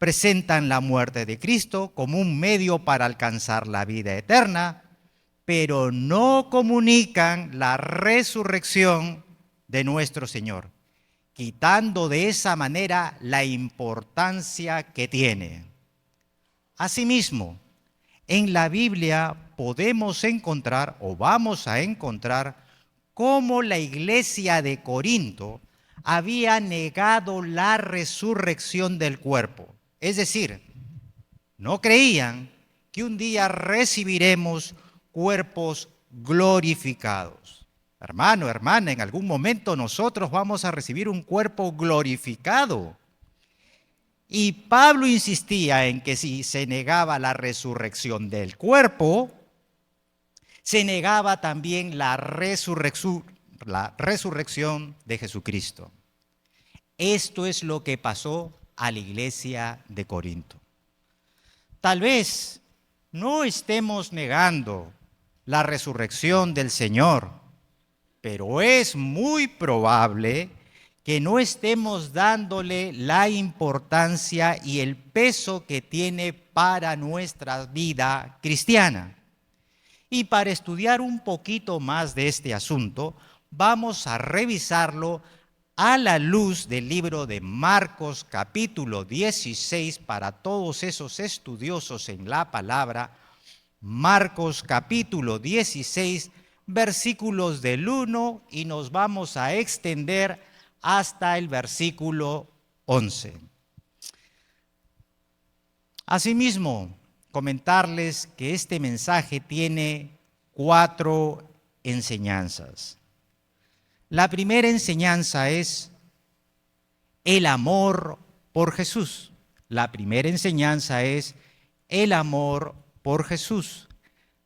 presentan la muerte de Cristo como un medio para alcanzar la vida eterna, pero no comunican la resurrección de nuestro Señor, quitando de esa manera la importancia que tiene. Asimismo, en la Biblia podemos encontrar o vamos a encontrar cómo la iglesia de Corinto había negado la resurrección del cuerpo. Es decir, no creían que un día recibiremos cuerpos glorificados. Hermano, hermana, en algún momento nosotros vamos a recibir un cuerpo glorificado. Y Pablo insistía en que si se negaba la resurrección del cuerpo, se negaba también la resurrección de Jesucristo. Esto es lo que pasó a la iglesia de Corinto. Tal vez no estemos negando la resurrección del Señor, pero es muy probable que no estemos dándole la importancia y el peso que tiene para nuestra vida cristiana. Y para estudiar un poquito más de este asunto, vamos a revisarlo a la luz del libro de Marcos capítulo 16 para todos esos estudiosos en la palabra. Marcos capítulo 16, versículos del 1 y nos vamos a extender hasta el versículo 11. Asimismo, comentarles que este mensaje tiene 4 enseñanzas. La primera enseñanza es el amor por Jesús. La primera enseñanza es el amor por Jesús.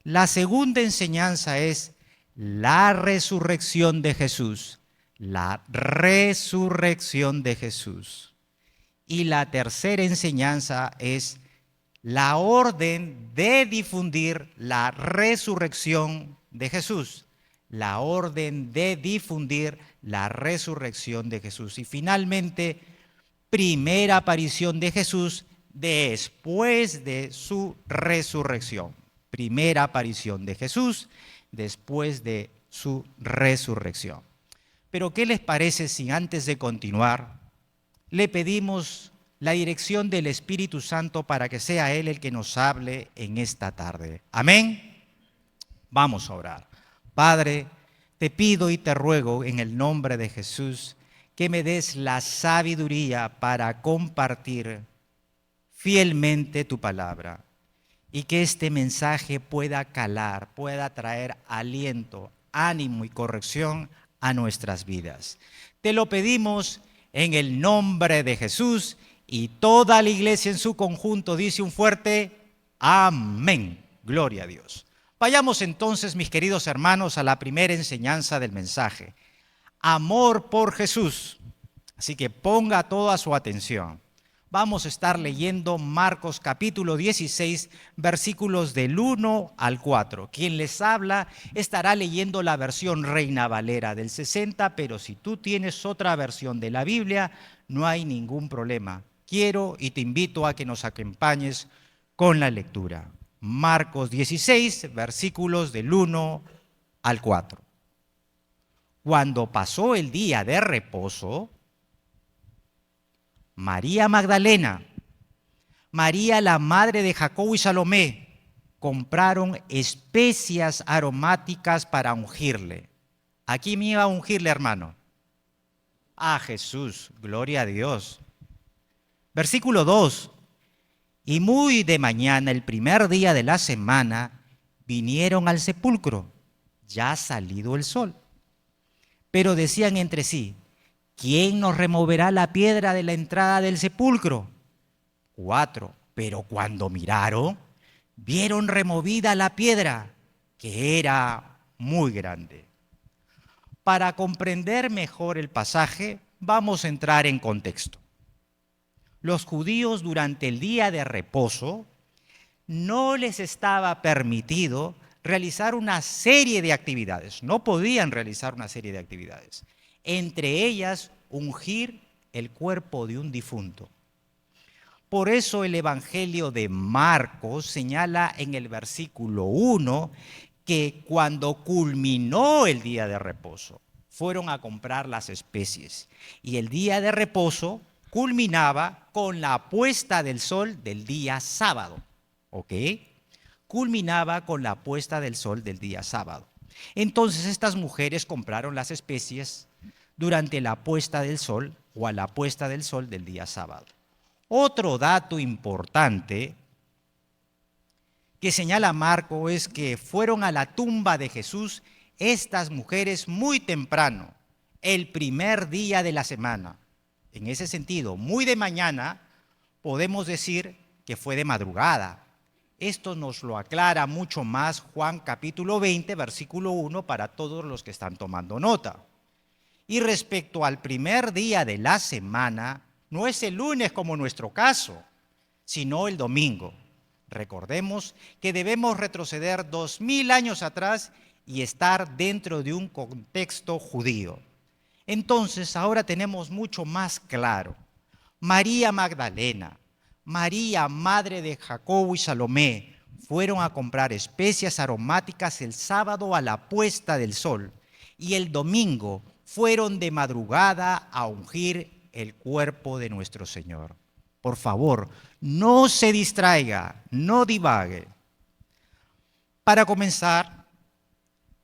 La segunda enseñanza es la resurrección de Jesús. La resurrección de Jesús. Y la tercera enseñanza es la orden de difundir la resurrección de Jesús. La orden de difundir la resurrección de Jesús. Y finalmente, primera aparición de Jesús después de su resurrección. Primera aparición de Jesús después de su resurrección. Pero ¿qué les parece si antes de continuar le pedimos la dirección del Espíritu Santo para que sea Él el que nos hable en esta tarde? Amén. Vamos a orar. Padre, te pido y te ruego en el nombre de Jesús que me des la sabiduría para compartir fielmente tu palabra y que este mensaje pueda calar, pueda traer aliento, ánimo y corrección a nuestras vidas. Te lo pedimos en el nombre de Jesús y toda la iglesia en su conjunto dice un fuerte amén. Gloria a Dios. Vayamos entonces, mis queridos hermanos, a la primera enseñanza del mensaje. Amor por Jesús. Así que ponga toda su atención. Vamos a estar leyendo Marcos capítulo 16, versículos del 1 al 4. Quien les habla estará leyendo la versión Reina Valera del 60, pero si tú tienes otra versión de la Biblia, no hay ningún problema. Quiero y te invito a que nos acompañes con la lectura. Marcos 16, versículos del 1 al 4. Cuando pasó el día de reposo, María Magdalena, María la madre de Jacobo y Salomé, compraron especias aromáticas para ungirle. ¿A quién iba a ungirle, hermano? A Jesús, gloria a Dios. Versículo 2. Y muy de mañana, el primer día de la semana, vinieron al sepulcro, ya salido el sol. Pero decían entre sí, ¿quién nos removerá la piedra de la entrada del sepulcro? 4. Pero cuando miraron, vieron removida la piedra, que era muy grande. Para comprender mejor el pasaje, vamos a entrar en contexto. Los judíos durante el día de reposo no les estaba permitido realizar una serie de actividades. No podían realizar una serie de actividades. Entre ellas, ungir el cuerpo de un difunto. Por eso el Evangelio de Marcos señala en el versículo 1 que cuando culminó el día de reposo, fueron a comprar las especies. Y el día de reposo culminaba con la puesta del sol del día sábado. ¿Ok? Culminaba con la puesta del sol del día sábado. Entonces estas mujeres compraron las especies durante la puesta del sol o a la puesta del sol del día sábado. Otro dato importante que señala Marco es que fueron a la tumba de Jesús estas mujeres muy temprano, el primer día de la semana. En ese sentido, muy de mañana, podemos decir que fue de madrugada. Esto nos lo aclara mucho más Juan capítulo 20, versículo 1, para todos los que están tomando nota. Y respecto al primer día de la semana, no es el lunes como nuestro caso, sino el domingo. Recordemos que debemos retroceder 2000 años atrás y estar dentro de un contexto judío. Entonces, ahora tenemos mucho más claro. María Magdalena, María, madre de Jacobo y Salomé, fueron a comprar especias aromáticas el sábado a la puesta del sol y el domingo fueron de madrugada a ungir el cuerpo de nuestro Señor. Por favor, no se distraiga, no divague. Para comenzar,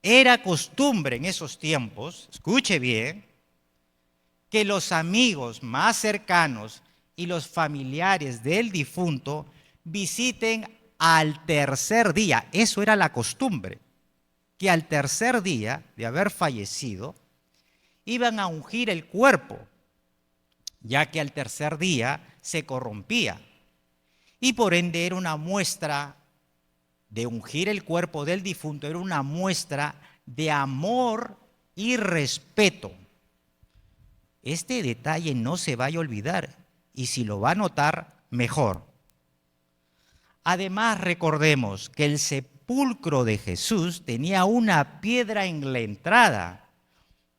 era costumbre en esos tiempos, escuche bien, que los amigos más cercanos y los familiares del difunto visiten al tercer día. Eso era la costumbre, que al tercer día de haber fallecido, iban a ungir el cuerpo, ya que al tercer día se corrompía. Y por ende era una muestra de ungir el cuerpo del difunto, era una muestra de amor y respeto. Este detalle no se vaya a olvidar, y si lo va a notar, mejor. Además, recordemos que el sepulcro de Jesús tenía una piedra en la entrada.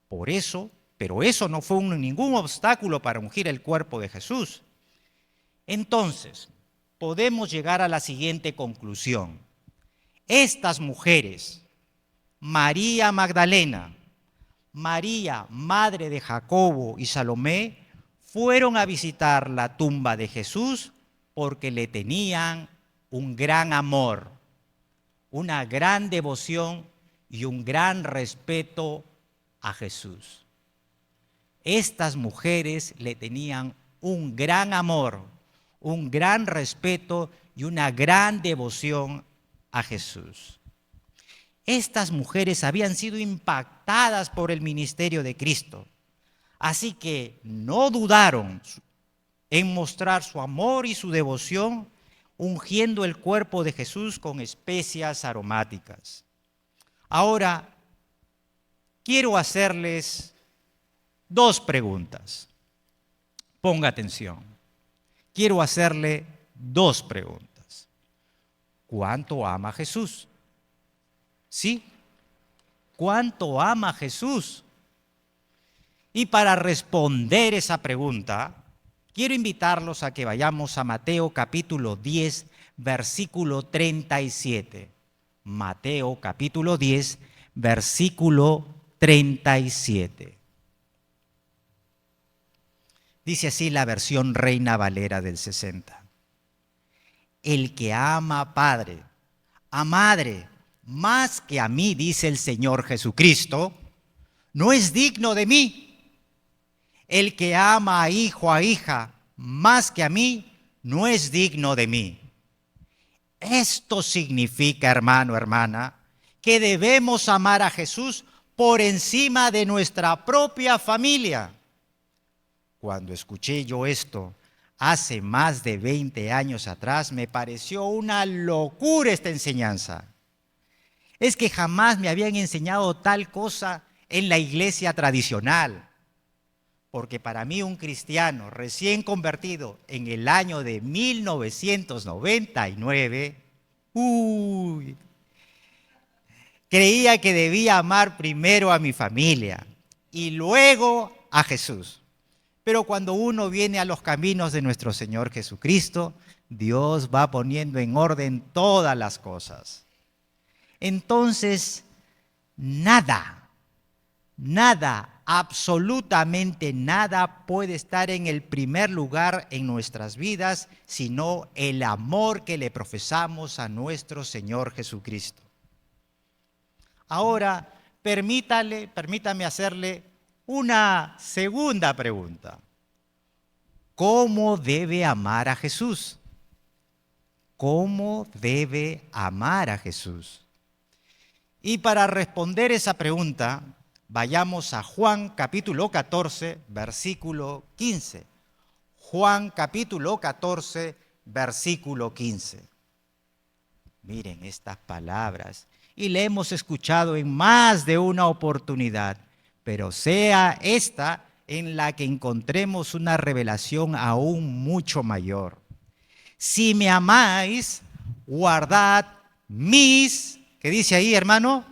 Por eso, pero eso no fue ningún obstáculo para ungir el cuerpo de Jesús. Entonces, podemos llegar a la siguiente conclusión. Estas mujeres, María Magdalena, María, madre de Jacobo y Salomé, fueron a visitar la tumba de Jesús porque le tenían un gran amor, una gran devoción y un gran respeto a Jesús. Estas mujeres le tenían un gran amor, un gran respeto y una gran devoción a Jesús. Estas mujeres habían sido impactadas por el ministerio de Cristo, así que no dudaron en mostrar su amor y su devoción ungiendo el cuerpo de Jesús con especias aromáticas. Ahora, quiero hacerles dos preguntas. Ponga atención. Quiero hacerle dos preguntas. ¿Cuánto ama Jesús? ¿Sí? ¿Cuánto ama Jesús? Y para responder esa pregunta, quiero invitarlos a que vayamos a Mateo capítulo 10, versículo 37. Mateo capítulo 10, versículo 37. Dice así la versión Reina Valera del 60. El que ama a padre, a madre, más que a mí, dice el Señor Jesucristo, no es digno de mí. El que ama a hijo, a hija, más que a mí, no es digno de mí. Esto significa, hermano, hermana, que debemos amar a Jesús por encima de nuestra propia familia. Cuando escuché yo esto hace más de 20 años atrás, me pareció una locura esta enseñanza. Es que jamás me habían enseñado tal cosa en la iglesia tradicional. Porque para mí un cristiano recién convertido en el año de 1999, creía que debía amar primero a mi familia y luego a Jesús. Pero cuando uno viene a los caminos de nuestro Señor Jesucristo, Dios va poniendo en orden todas las cosas. Entonces, nada, absolutamente nada puede estar en el primer lugar en nuestras vidas, sino el amor que le profesamos a nuestro Señor Jesucristo. Ahora, permítame hacerle una segunda pregunta. ¿Cómo debe amar a Jesús? ¿Cómo debe amar a Jesús? Y para responder esa pregunta, vayamos a Juan capítulo 14, versículo 15. Juan capítulo 14, versículo 15. Miren estas palabras. Y le hemos escuchado en más de una oportunidad, pero sea esta en la que encontremos una revelación aún mucho mayor. Si me amáis, guardad mis, ¿qué dice ahí, hermano?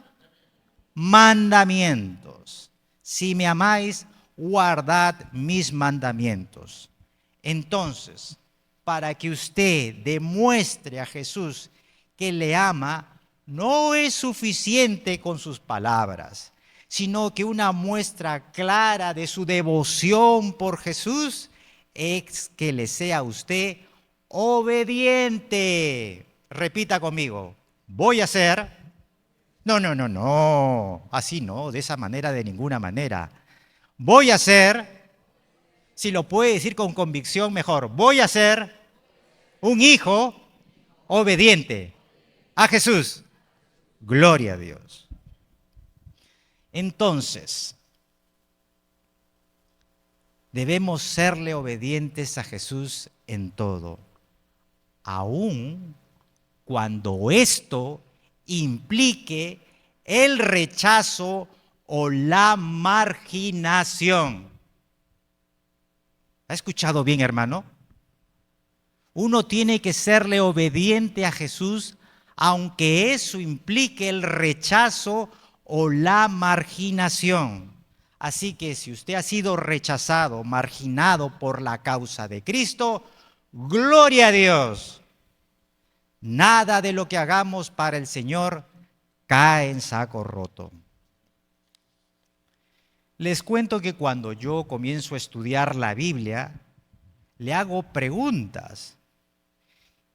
Mandamientos. Si me amáis, guardad mis mandamientos. Entonces, para que usted demuestre a Jesús que le ama, no es suficiente con sus palabras, sino que una muestra clara de su devoción por Jesús es que le sea usted obediente. Repita conmigo, voy a ser. No, así no, de esa manera, de ninguna manera. Voy a ser, si lo puede decir con convicción, mejor. Voy a ser un hijo obediente a Jesús. Gloria a Dios. Entonces, debemos serle obedientes a Jesús en todo, aun cuando esto implique el rechazo o la marginación. ¿Ha escuchado bien, hermano? Uno tiene que serle obediente a Jesús, aunque eso implique el rechazo o la marginación. Así que si usted ha sido rechazado, marginado por la causa de Cristo, gloria a Dios. Nada de lo que hagamos para el Señor cae en saco roto. Les cuento que cuando yo comienzo a estudiar la Biblia, le hago preguntas.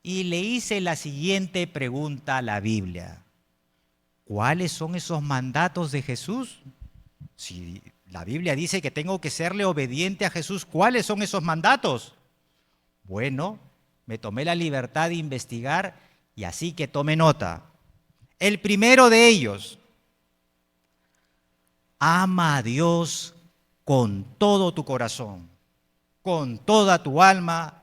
Y le hice la siguiente pregunta a la Biblia. ¿Cuáles son esos mandatos de Jesús? Si la Biblia dice que tengo que serle obediente a Jesús, ¿cuáles son esos mandatos? Bueno, me tomé la libertad de investigar y así que tome nota. El primero de ellos, ama a Dios con todo tu corazón, con toda tu alma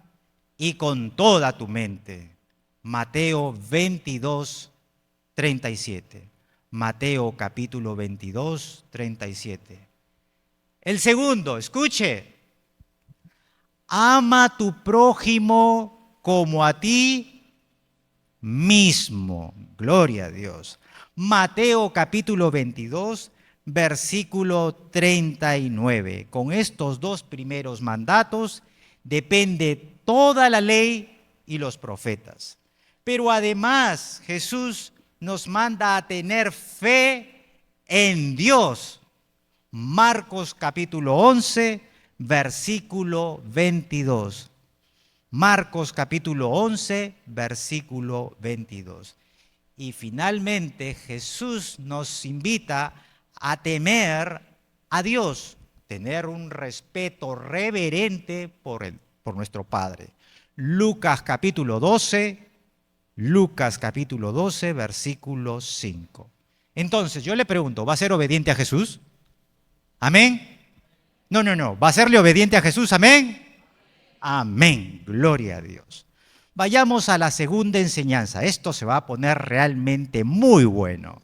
y con toda tu mente. Mateo 22, 37. Mateo capítulo 22, 37. El segundo, escuche. Ama a tu prójimo como a ti mismo. Gloria a Dios. Mateo capítulo 22, versículo 39. Con estos dos primeros mandatos depende toda la ley y los profetas. Pero además Jesús nos manda a tener fe en Dios. Marcos capítulo 11, versículo 22. Marcos capítulo 11, versículo 22. Y finalmente Jesús nos invita a temer a Dios, tener un respeto reverente por nuestro Padre. Lucas capítulo 12, versículo 5. Entonces, yo le pregunto, ¿va a ser obediente a Jesús? ¿Amén? No. ¿Va a serle obediente a Jesús? ¿Amén? Amén. Gloria a Dios. Vayamos a la segunda enseñanza. Esto se va a poner realmente muy bueno.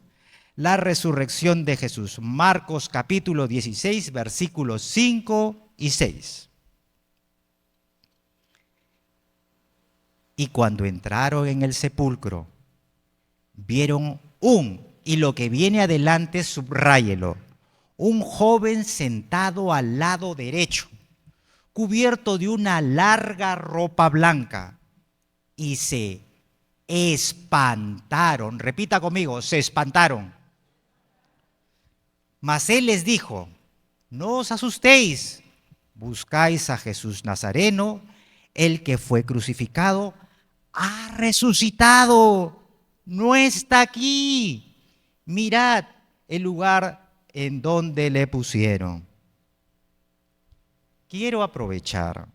La resurrección de Jesús. Marcos capítulo 16, versículos 5 y 6. Y cuando entraron en el sepulcro, vieron y lo que viene adelante subráyelo, un joven sentado al lado derecho, cubierto de una larga ropa blanca, y se espantaron. Repita conmigo, se espantaron. Mas él les dijo: no os asustéis, buscáis a Jesús Nazareno, el que fue crucificado, ha resucitado, no está aquí. Mirad el lugar en donde le pusieron. Quiero aprovechar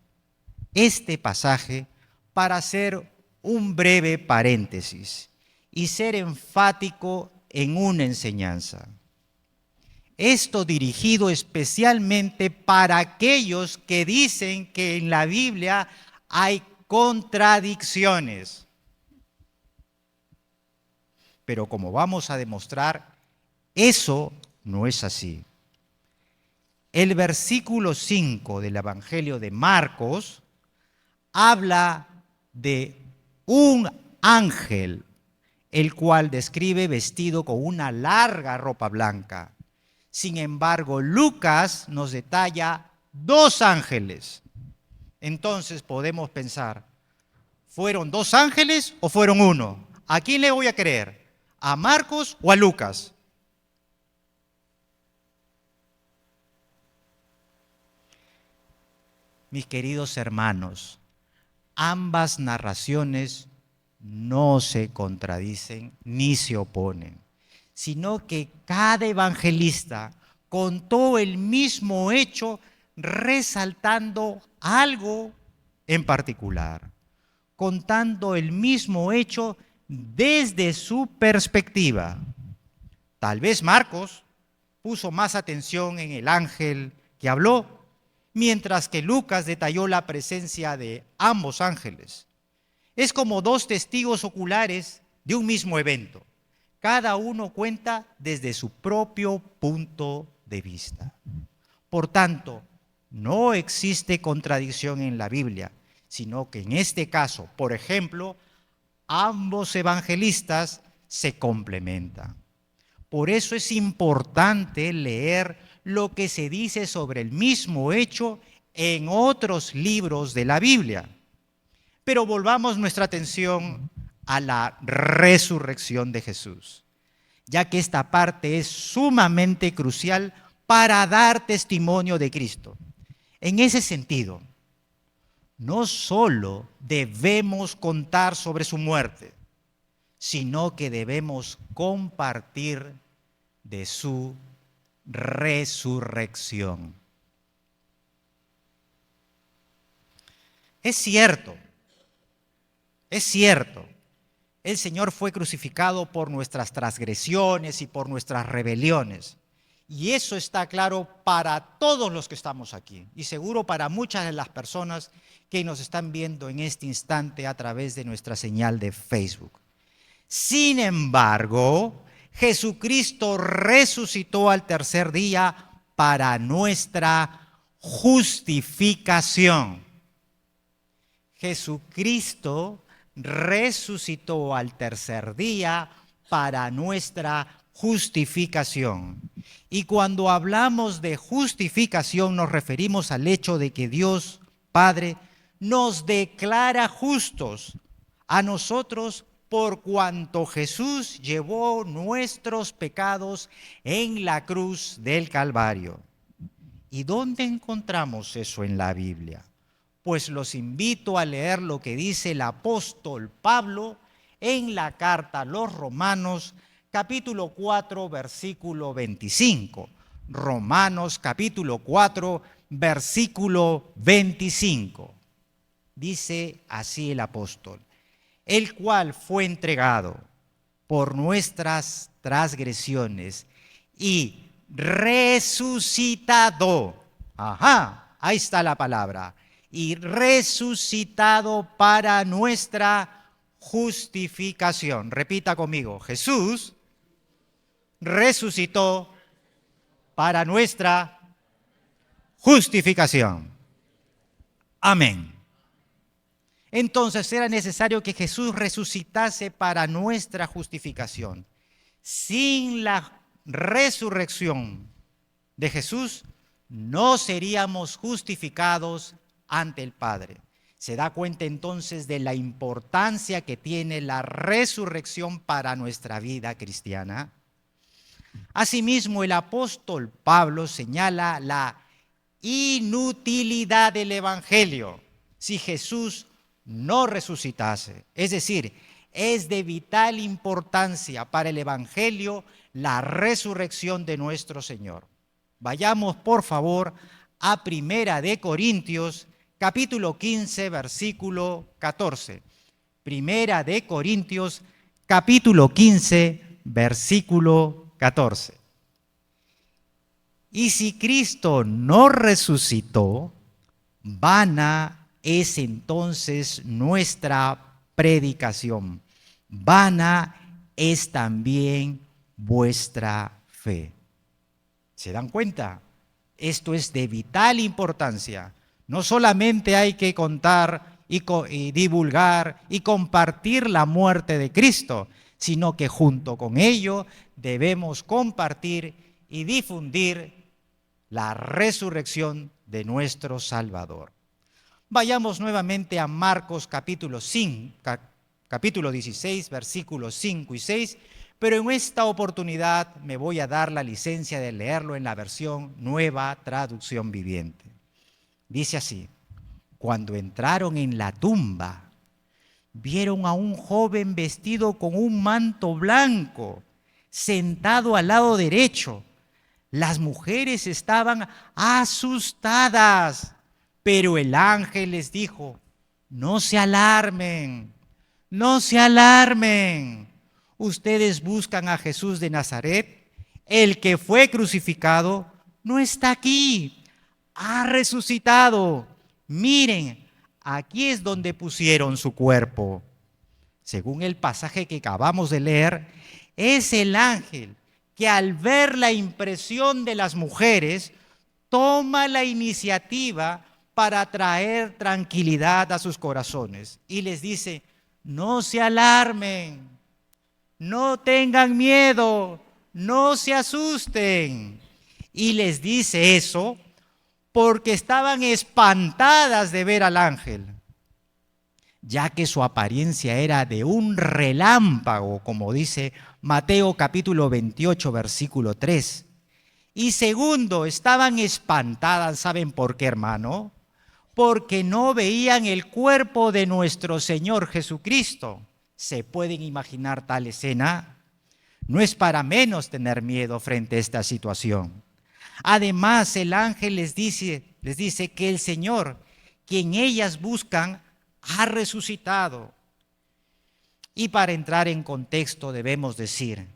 este pasaje para hacer un breve paréntesis y ser enfático en una enseñanza. Esto dirigido especialmente para aquellos que dicen que en la Biblia hay contradicciones. Pero como vamos a demostrar, eso no es así. El versículo 5 del Evangelio de Marcos habla de un ángel, el cual describe vestido con una larga ropa blanca. Sin embargo, Lucas nos detalla 2 ángeles. Entonces podemos pensar, ¿fueron 2 ángeles o fueron 1? ¿A quién le voy a creer? ¿A Marcos o a Lucas? Mis queridos hermanos, ambas narraciones no se contradicen ni se oponen, sino que cada evangelista contó el mismo hecho resaltando algo en particular, contando el mismo hecho desde su perspectiva. Tal vez Marcos puso más atención en el ángel que habló, mientras que Lucas detalló la presencia de ambos ángeles. Es como 2 testigos oculares de un mismo evento. Cada uno cuenta desde su propio punto de vista. Por tanto, no existe contradicción en la Biblia, sino que en este caso, por ejemplo, ambos evangelistas se complementan. Por eso es importante leer lo que se dice sobre el mismo hecho en otros libros de la Biblia. Pero volvamos nuestra atención a la resurrección de Jesús, ya que esta parte es sumamente crucial para dar testimonio de Cristo. En ese sentido, no solo debemos contar sobre su muerte, sino que debemos compartir de su resurrección. Es cierto, el Señor fue crucificado por nuestras transgresiones y por nuestras rebeliones. Y eso está claro para todos los que estamos aquí y seguro para muchas de las personas que nos están viendo en este instante a través de nuestra señal de Facebook. Sin embargo, Jesucristo resucitó al tercer día para nuestra justificación. Jesucristo resucitó al tercer día para nuestra justificación. Y cuando hablamos de justificación nos referimos al hecho de que Dios Padre nos declara justos a nosotros por cuanto Jesús llevó nuestros pecados en la cruz del Calvario. ¿Y dónde encontramos eso en la Biblia? Pues los invito a leer lo que dice el apóstol Pablo en la carta a los Romanos, capítulo 4, versículo 25. Romanos, capítulo 4, versículo 25. Dice así el apóstol: el cual fue entregado por nuestras transgresiones y resucitado. Ajá, ahí está la palabra. Y resucitado para nuestra justificación. Repita conmigo: Jesús resucitó para nuestra justificación. Amén. Entonces era necesario que Jesús resucitase para nuestra justificación. Sin la resurrección de Jesús, no seríamos justificados ante el Padre. Se da cuenta entonces de la importancia que tiene la resurrección para nuestra vida cristiana. Asimismo, el apóstol Pablo señala la inutilidad del Evangelio si Jesús no resucitase. Es decir, es de vital importancia para el Evangelio la resurrección de nuestro Señor. Vayamos, por favor, a Primera de Corintios, capítulo 15, versículo 14. Primera de Corintios, capítulo 15, versículo 14. Y si Cristo no resucitó, vana es entonces nuestra predicación. Vana es también vuestra fe. ¿Se dan cuenta? Esto es de vital importancia. No solamente hay que contar y divulgar y compartir la muerte de Cristo, sino que junto con ello debemos compartir y difundir la resurrección de nuestro Salvador. Vayamos nuevamente a Marcos capítulo 16, versículos 5 y 6, pero en esta oportunidad me voy a dar la licencia de leerlo en la versión Nueva Traducción Viviente. Dice así: cuando entraron en la tumba, vieron a un joven vestido con un manto blanco, sentado al lado derecho. Las mujeres estaban asustadas, pero el ángel les dijo: no se alarmen, no se alarmen. Ustedes buscan a Jesús de Nazaret, el que fue crucificado, no está aquí, ha resucitado. Miren, aquí es donde pusieron su cuerpo. Según el pasaje que acabamos de leer, es el ángel que al ver la impresión de las mujeres, toma la iniciativa para traer tranquilidad a sus corazones y les dice: no se alarmen, no tengan miedo, no se asusten. Y les dice eso porque estaban espantadas de ver al ángel, ya que su apariencia era de un relámpago, como dice Mateo capítulo 28, versículo 3. Y segundo, estaban espantadas, ¿saben por qué, hermano? Porque no veían el cuerpo de nuestro Señor Jesucristo. ¿Se pueden imaginar tal escena? No es para menos tener miedo frente a esta situación. Además, el ángel les dice que el Señor, quien ellas buscan, ha resucitado. Y para entrar en contexto debemos decir,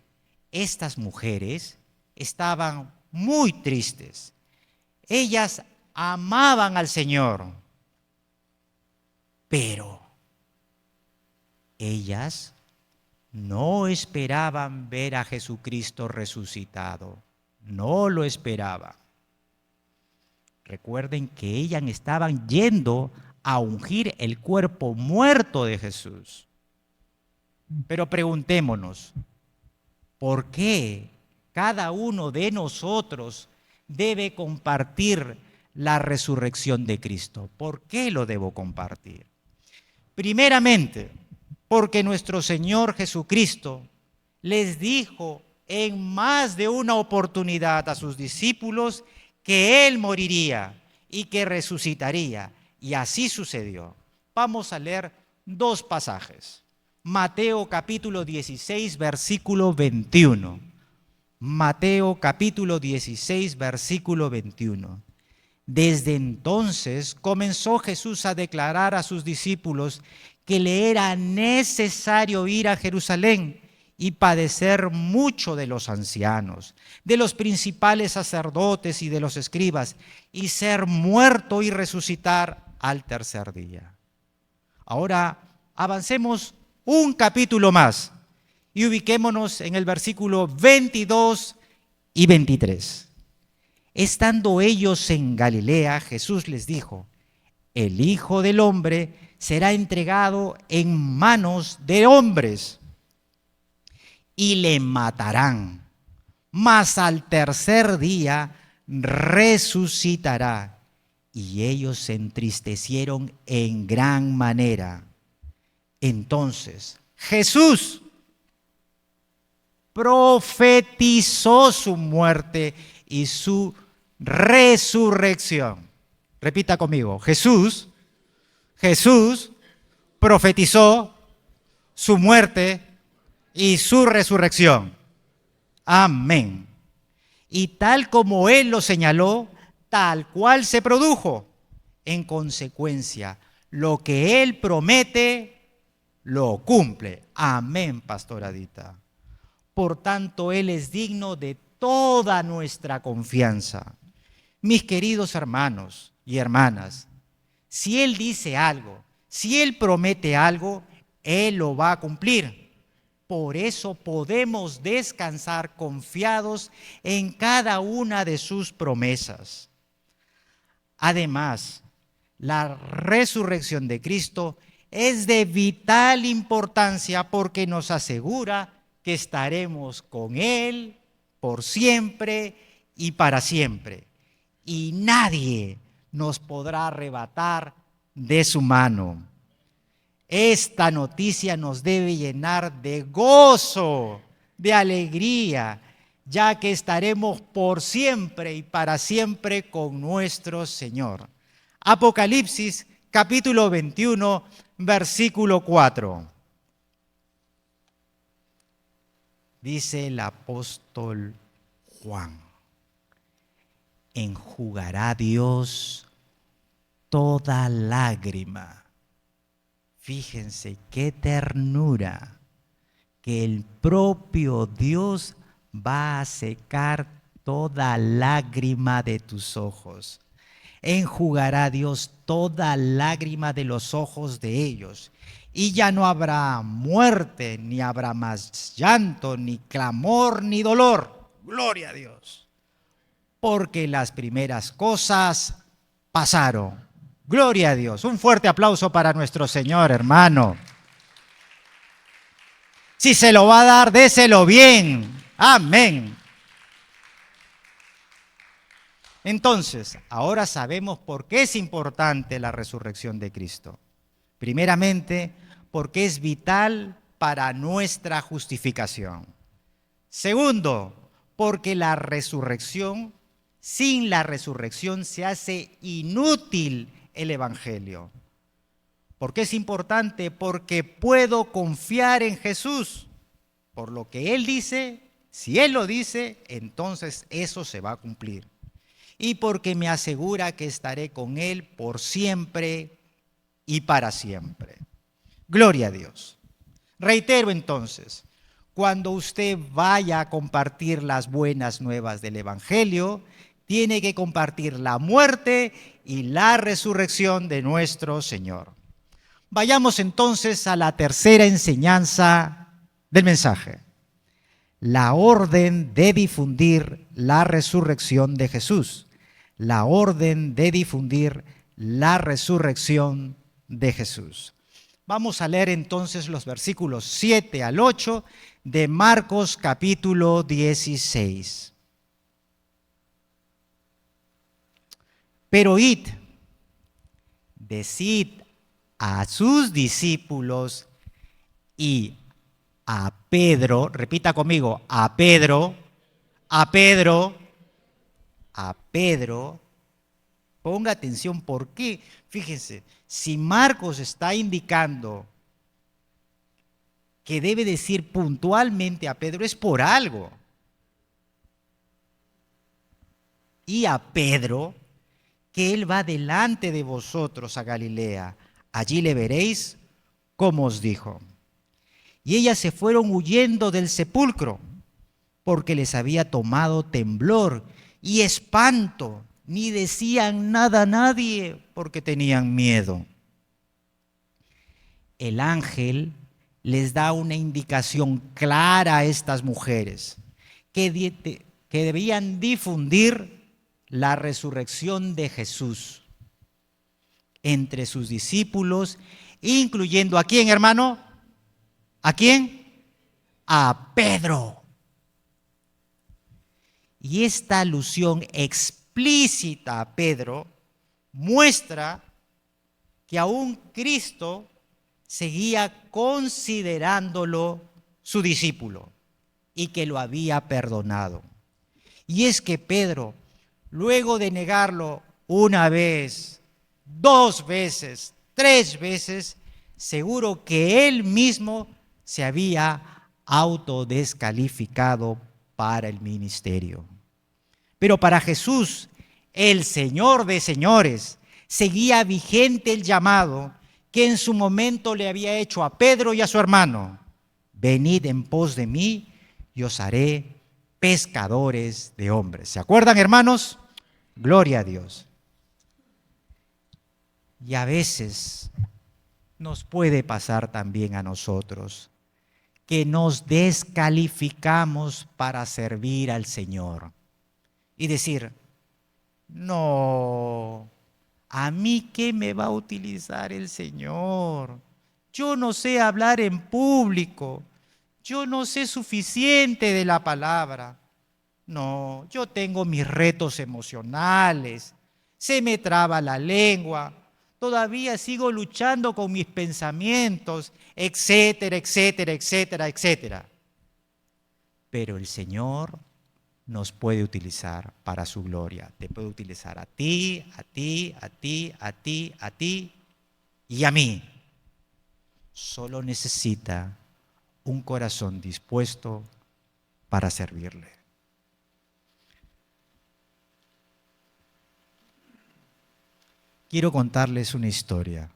estas mujeres estaban muy tristes. Ellas amaban al Señor, pero ellas no esperaban ver a Jesucristo resucitado. No lo esperaban. Recuerden que ellas estaban yendo a ungir el cuerpo muerto de Jesús. Pero preguntémonos, ¿por qué cada uno de nosotros debe compartir la resurrección de Cristo? ¿Por qué lo debo compartir? Primeramente, porque nuestro Señor Jesucristo les dijo en más de una oportunidad a sus discípulos que Él moriría y que resucitaría. Y así sucedió. Vamos a leer dos pasajes. Mateo capítulo 16, versículo 21. Mateo capítulo 16, versículo 21. Desde entonces comenzó Jesús a declarar a sus discípulos que le era necesario ir a Jerusalén y padecer mucho de los ancianos, de los principales sacerdotes y de los escribas, y ser muerto y resucitar al tercer día. Ahora avancemos un capítulo más y ubiquémonos en el versículo 22 y 23. Estando ellos en Galilea, Jesús les dijo: el Hijo del Hombre será entregado en manos de hombres y le matarán, mas al tercer día resucitará. y ellos se entristecieron en gran manera. Entonces Jesús profetizó su muerte y su resurrección. Repita conmigo, Jesús profetizó su muerte y su resurrección. Amén. Y tal como Él lo señaló, tal cual se produjo. En consecuencia, lo que Él promete, lo cumple. Amén, Pastora Adita. Por tanto, Él es digno de toda nuestra confianza. Mis queridos hermanos y hermanas, si Él dice algo, si Él promete algo, Él lo va a cumplir. Por eso podemos descansar confiados en cada una de sus promesas. Además, la resurrección de Cristo es de vital importancia porque nos asegura que estaremos con Él por siempre y para siempre. Y nadie nos podrá arrebatar de su mano. Esta noticia nos debe llenar de gozo, de alegría, ya que estaremos por siempre y para siempre con nuestro Señor. Apocalipsis capítulo 21, versículo 4. Dice el apóstol Juan: enjugará Dios toda lágrima. Fíjense qué ternura, que el propio Dios va a secar toda lágrima de tus ojos. Enjugará Dios toda lágrima de los ojos de ellos. Y ya no habrá muerte, ni habrá más llanto, ni clamor, ni dolor. Gloria a Dios. Porque las primeras cosas pasaron. Gloria a Dios. Un fuerte aplauso para nuestro Señor, hermano. Si se lo va a dar, déselo bien. Amén. Entonces, ahora sabemos por qué es importante la resurrección de Cristo. Primeramente, porque es vital para nuestra justificación. Segundo, porque la resurrección, sin la resurrección se hace inútil el Evangelio. ¿Por qué es importante? Porque puedo confiar en Jesús. Por lo que Él dice, si Él lo dice, entonces eso se va a cumplir. Y porque me asegura que estaré con Él por siempre y para siempre. Gloria a Dios. Reitero entonces, cuando usted vaya a compartir las buenas nuevas del Evangelio, tiene que compartir la muerte y la resurrección de nuestro Señor. Vayamos entonces a la tercera enseñanza del mensaje. La orden de difundir la resurrección de Jesús. La orden de difundir la resurrección de Jesús. Vamos a leer entonces los versículos 7 al 8 de Marcos capítulo 16. Pero id, decid a sus discípulos y a Pedro, repita conmigo, a Pedro, ponga atención, ¿por qué? Fíjense, si Marcos está indicando que debe decir puntualmente a Pedro, es por algo. Y a Pedro, que él va delante de vosotros a Galilea, allí le veréis, como os dijo. Y ellas se fueron huyendo del sepulcro, porque les había tomado temblor y espanto, ni decían nada a nadie, porque tenían miedo. El ángel les da una indicación clara a estas mujeres, que debían difundir la resurrección de Jesús entre sus discípulos, incluyendo ¿a quién, hermano? ¿A quién? A Pedro. Y esta alusión explícita a Pedro muestra que aún Cristo seguía considerándolo su discípulo y que lo había perdonado. Y es que Pedro, luego de negarlo una vez, 2 veces, 3 veces, seguro que él mismo se había autodescalificado para el ministerio. Pero para Jesús, el Señor de señores, seguía vigente el llamado que en su momento le había hecho a Pedro y a su hermano: venid en pos de mí y os haré pescadores de hombres. ¿Se acuerdan, hermanos? Gloria a Dios. Y a veces nos puede pasar también a nosotros que nos descalificamos para servir al Señor y decir: no, ¿a mí qué me va a utilizar el Señor? Yo no sé hablar en público, yo no sé suficiente de la palabra. No, yo tengo mis retos emocionales, se me traba la lengua, todavía sigo luchando con mis pensamientos, etcétera, etcétera, etcétera, etcétera. Pero el Señor nos puede utilizar para su gloria. Te puede utilizar a ti, a ti, a ti, a ti, a ti y a mí. Solo necesita un corazón dispuesto para servirle. Quiero contarles una historia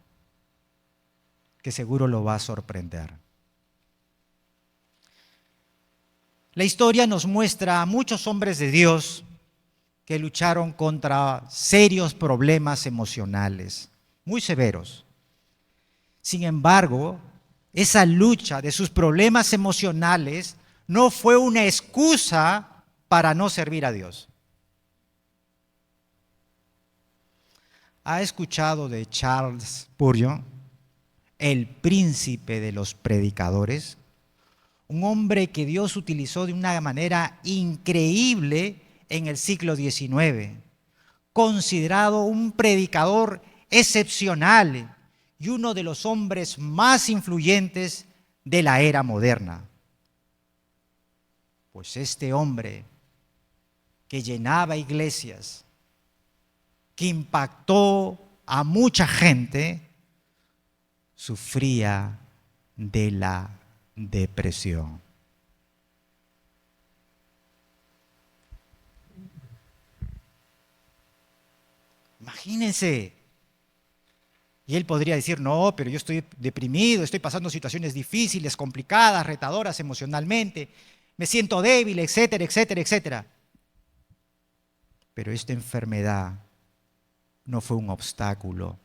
que seguro lo va a sorprender. La historia nos muestra a muchos hombres de Dios que lucharon contra serios problemas emocionales, muy severos. Sin embargo, esa lucha de sus problemas emocionales no fue una excusa para no servir a Dios. ¿Ha escuchado de Charles Spurgeon, el príncipe de los predicadores? Un hombre que Dios utilizó de una manera increíble en el siglo XIX, considerado un predicador excepcional y uno de los hombres más influyentes de la era moderna. Pues este hombre que llenaba iglesias, que impactó a mucha gente, sufría de la depresión. Imagínense. Y él podría decir: no, pero yo estoy deprimido, estoy pasando situaciones difíciles, complicadas, retadoras emocionalmente, me siento débil, etcétera, etcétera, etcétera. Pero esta enfermedad no fue un obstáculo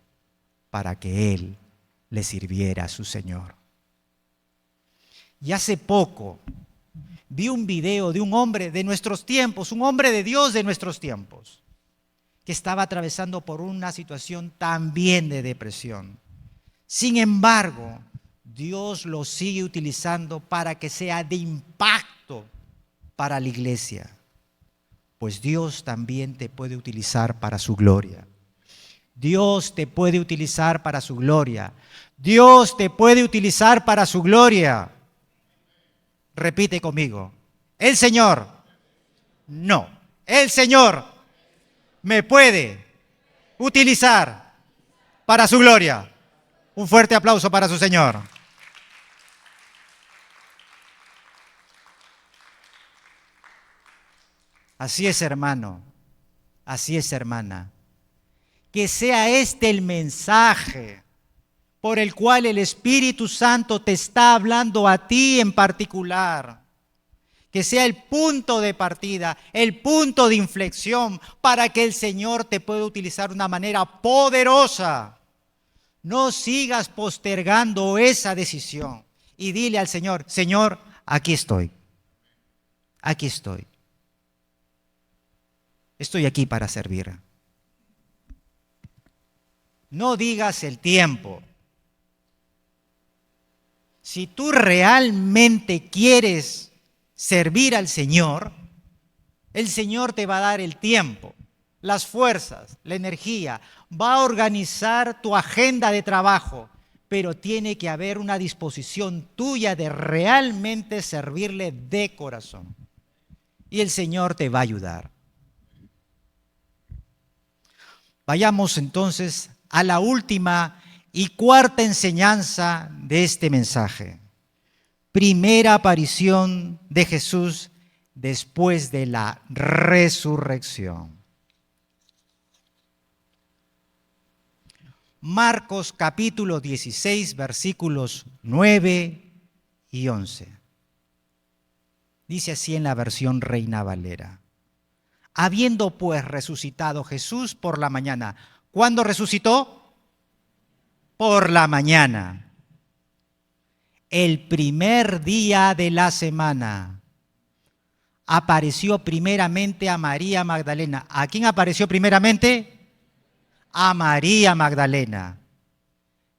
para que él le sirviera a su Señor. Y hace poco vi un video de un hombre de nuestros tiempos, un hombre de Dios de nuestros tiempos, que estaba atravesando por una situación también de depresión. Sin embargo, Dios lo sigue utilizando para que sea de impacto para la iglesia, pues Dios también te puede utilizar para su gloria. Dios te puede utilizar para su gloria. Dios te puede utilizar para su gloria. Repite conmigo: el Señor, no, el Señor me puede utilizar para su gloria. Un fuerte aplauso para su Señor. Así es, hermano, así es, hermana. Que sea este el mensaje por el cual el Espíritu Santo te está hablando a ti en particular. Que sea el punto de partida, el punto de inflexión para que el Señor te pueda utilizar de una manera poderosa. No sigas postergando esa decisión y dile al Señor: Señor, aquí estoy. Aquí estoy. Estoy aquí para servir. No digas el tiempo. Si tú realmente quieres servir al Señor, el Señor te va a dar el tiempo. las fuerzas, la energía, va a organizar tu agenda de trabajo, pero tiene que haber una disposición tuya de realmente servirle de corazón. Y el Señor te va a ayudar. Vayamos entonces a la última y cuarta enseñanza de este mensaje. Primera aparición de Jesús después de la resurrección. Marcos capítulo 16, versículos 9 y 11. Dice así en la versión Reina Valera. Habiendo pues resucitado Jesús por la mañana. ¿Cuándo resucitó? Por la mañana. El primer día de la semana. Apareció primeramente a María Magdalena. ¿A quién apareció primeramente? A María Magdalena,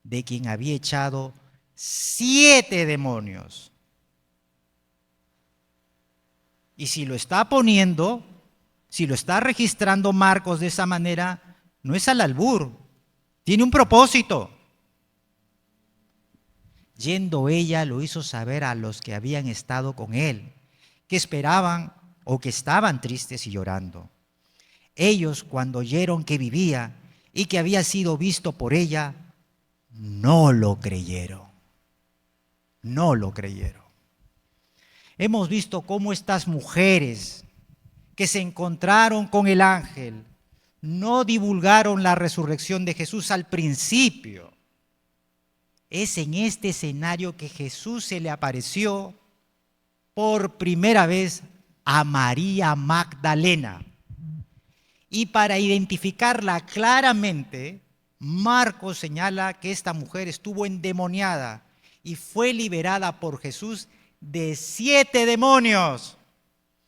de quien había echado 7 demonios. Y si lo está poniendo, si lo está registrando Marcos de esa manera, no es al albur, tiene un propósito. Yendo ella lo hizo saber a los que habían estado con él, que esperaban o que estaban tristes y llorando. Ellos, cuando oyeron que vivía y que había sido visto por ella, no lo creyeron. No lo creyeron. Hemos visto cómo estas mujeres que se encontraron con el ángel no divulgaron la resurrección de Jesús al principio. Es en este escenario que Jesús se le apareció por primera vez a María Magdalena. Y para identificarla claramente, Marcos señala que esta mujer estuvo endemoniada y fue liberada por Jesús de 7 demonios.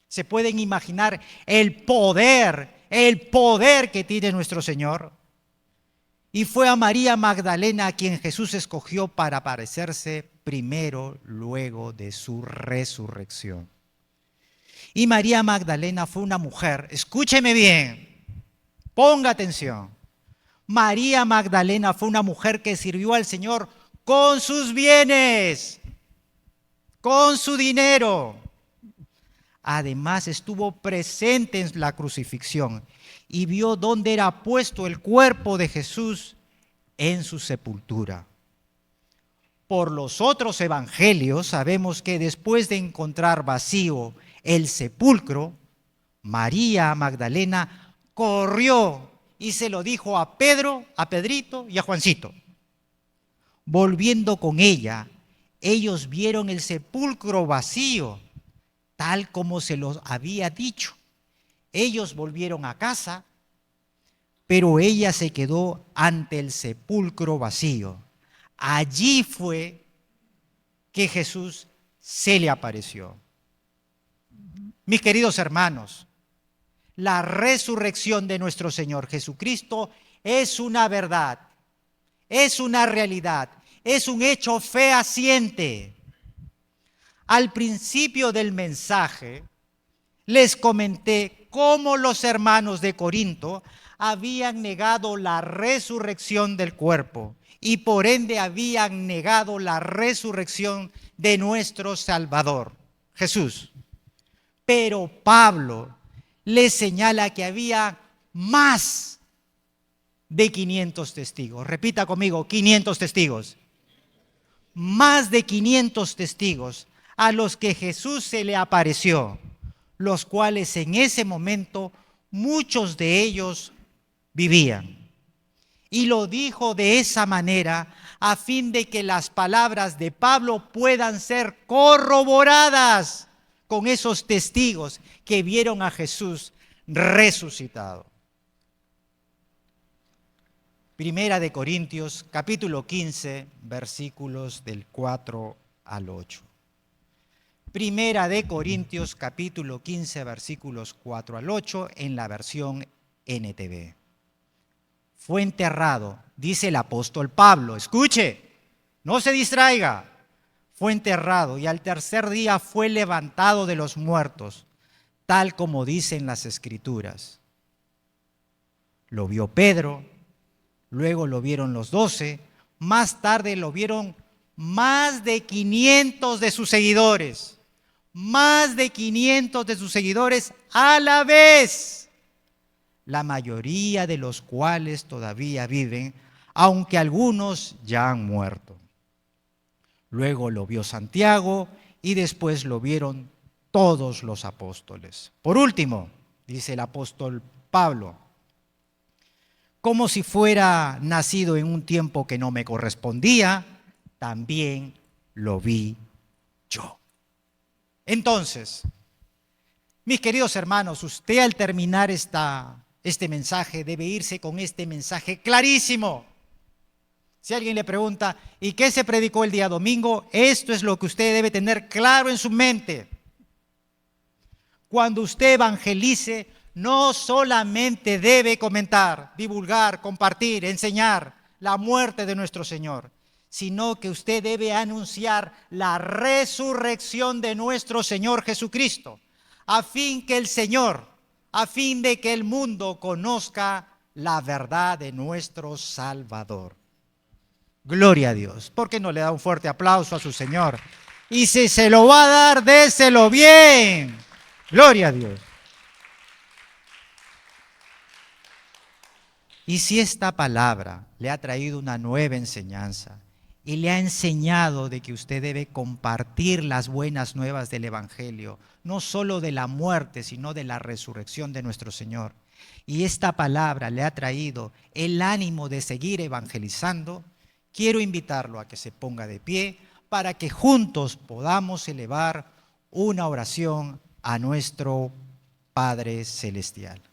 ¿Se pueden imaginar el poder que tiene nuestro Señor? Y fue a María Magdalena a quien Jesús escogió para aparecerse primero, luego de su resurrección. Y María Magdalena fue una mujer, escúcheme bien, ponga atención. María Magdalena fue una mujer que sirvió al Señor con sus bienes, con su dinero. Además estuvo presente en la crucifixión y vio dónde era puesto el cuerpo de Jesús en su sepultura. Por los otros evangelios sabemos que después de encontrar vacío el sepulcro, María Magdalena corrió y se lo dijo a Pedro, a Pedrito y a Juancito. Volviendo con ella, ellos vieron el sepulcro vacío, tal como se los había dicho. Ellos volvieron a casa, pero ella se quedó ante el sepulcro vacío. Allí fue que Jesús se le apareció. Mis queridos hermanos, la resurrección de nuestro Señor Jesucristo es una verdad, es una realidad, es un hecho fehaciente. Al principio del mensaje les comenté cómo los hermanos de Corinto habían negado la resurrección del cuerpo y por ende habían negado la resurrección de nuestro Salvador, Jesús. Pero Pablo les señala que había más de 500 testigos. Repita conmigo, 500 testigos. Más de 500 testigos a los que Jesús se le apareció, los cuales en ese momento muchos de ellos vivían. Y lo dijo de esa manera a fin de que las palabras de Pablo puedan ser corroboradas con esos testigos que vieron a Jesús resucitado. Primera de Corintios, capítulo 15, versículos del 4 al 8. Primera de Corintios, capítulo 15, versículos 4 al 8, en la versión NTV. Fue enterrado, dice el apóstol Pablo, escuche, no se distraiga. Fue enterrado y al tercer día fue levantado de los muertos, tal como dicen las Escrituras. lo vio Pedro, luego lo vieron los 12, más tarde lo vieron más de 500 de sus seguidores. Más de 500 de sus seguidores a la vez, la mayoría de los cuales todavía viven, aunque algunos ya han muerto. Luego lo vio Santiago y después lo vieron todos los apóstoles. Por último, dice el apóstol Pablo, como si fuera nacido en un tiempo que no me correspondía, también lo vi yo. Entonces, mis queridos hermanos, usted al terminar este mensaje debe irse con este mensaje clarísimo. Si alguien le pregunta, ¿y qué se predicó el día domingo? Esto es lo que usted debe tener claro en su mente. Cuando usted evangelice, no solamente debe comentar, divulgar, compartir, enseñar la muerte de nuestro Señor, sino que usted debe anunciar la resurrección de nuestro Señor Jesucristo, a fin que el mundo conozca la verdad de nuestro Salvador. Gloria a Dios. ¿Por qué no le da un fuerte aplauso a su Señor? Y si se lo va a dar, déselo bien. Gloria a Dios. Y si esta palabra le ha traído una nueva enseñanza y le ha enseñado de que usted debe compartir las buenas nuevas del Evangelio, no solo de la muerte, sino de la resurrección de nuestro Señor, y esta palabra le ha traído el ánimo de seguir evangelizando, quiero invitarlo a que se ponga de pie para que juntos podamos elevar una oración a nuestro Padre Celestial.